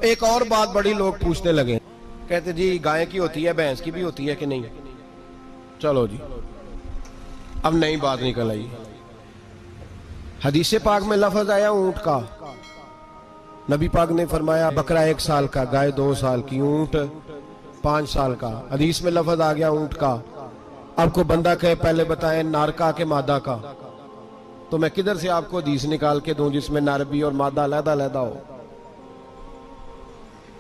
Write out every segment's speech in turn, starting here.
ایک اور بات بڑی لوگ پوچھنے لگے، کہتے جی گائے کی ہوتی ہے بھینس کی بھی ہوتی ہے کہ نہیں؟ چلو جی اب نئی بات نکل آئی۔ حدیث پاک میں لفظ آیا اونٹ کا، نبی پاک نے فرمایا بکرا 1 سال کا، گائے 2 سال کی، اونٹ 5 سال کا۔ حدیث میں لفظ آ گیا اونٹ کا۔ اب کو بندہ کہے پہلے بتائیں نر کا کہ مادہ کا، تو میں کدھر سے آپ کو حدیث نکال کے دوں جس میں نر بھی اور مادہ علیحدہ علیحدہ ہو؟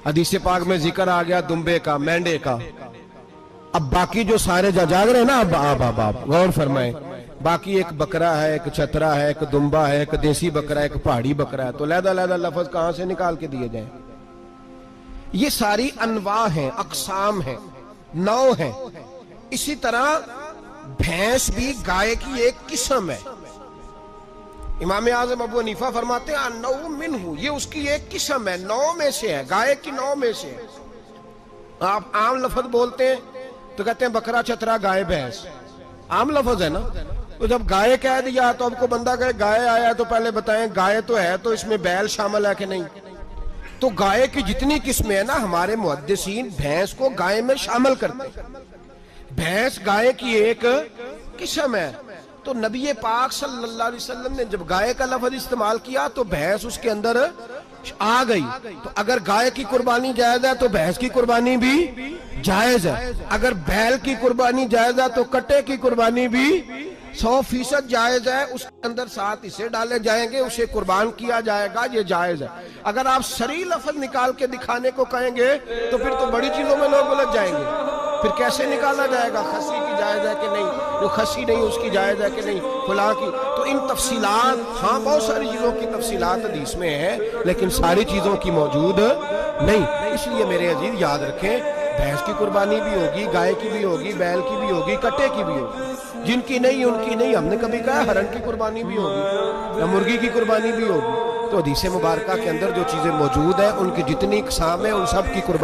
حدیث پاک میں ذکر آ گیا دمبے کا، مینڈے کا۔ اب باقی جو سارے جاگ رہے ہیں نا، اب غور فرمائیں، باقی ایک بکرا ہے، ایک چترا ہے، ایک دمبا ہے، ایک دیسی بکرا ہے، ایک پہاڑی بکرا ہے، تو علیحدہ علیحدہ لفظ کہاں سے نکال کے دیے جائیں؟ یہ ساری انواع ہیں، اقسام ہیں، نوع ہیں۔ اسی طرح بھینس بھی گائے کی ایک قسم ہے۔ امام اعظم ابو حنیفہ فرماتے ہیں النوع منہ، یہ اس کی ایک قسم ہے، نوع میں سے ہے، گائے کی نوع میں سے ہے۔ آپ عام لفظ بولتے ہیں تو کہتے ہیں بکرا چترا گائے بھینس، عام لفظ ہے نا۔ تو جب گائے کہہ دیا تو اب کو بندہ کہے گائے آیا تو پہلے بتائیں گائے تو ہے تو اس میں بیل شامل ہے کہ نہیں؟ تو گائے کی جتنی قسمیں ہیں نا، ہمارے محدثین بھینس کو گائے میں شامل کرتے ہیں۔ بھینس گائے کی ایک قسم ہے۔ تو نبی پاک صلی اللہ علیہ وسلم نے جب گائے کا لفظ استعمال کیا تو بھینس اس کے اندر آ گئی۔ تو اگر گائے کی قربانی جائز ہے تو بھینس کی قربانی بھی جائز ہے۔ اگر بیل کی قربانی جائز ہے تو کٹے کی قربانی بھی 100% جائز ہے۔ اس کے اندر 7 حصے ڈالے جائیں گے، اسے قربان کیا جائے گا، یہ جائز ہے۔ اگر آپ صریح لفظ نکال کے دکھانے کو کہیں گے تو پھر تو بڑی چیزوں میں لوگ الجھ جائیں گے۔ پھر کیسے نکالا جائے گا خسی کی جائز ہے کہ نہیں، جو خسی نہیں اس کی جائز ہے کہ نہیں، فلاں کی؟ تو ان تفصیلات، ہاں بہت ساری چیزوں کی تفصیلات حدیث میں ہیں لیکن ساری چیزوں کی موجود نہیں۔ اس لیے میرے عزیز یاد رکھیں، بھینس کی قربانی بھی ہوگی، گائے کی بھی ہوگی، بیل کی بھی ہوگی، کٹے کی بھی ہوگی۔ جن کی نہیں ان کی نہیں۔ ہم نے کبھی کہا ہرن کی قربانی بھی ہوگی یا مرغی کی قربانی بھی ہوگی۔ تو حدیث مبارکہ کے اندر جو چیزیں موجود ہیں ان کی جتنی اقسام ہیں ان سب کی قربانی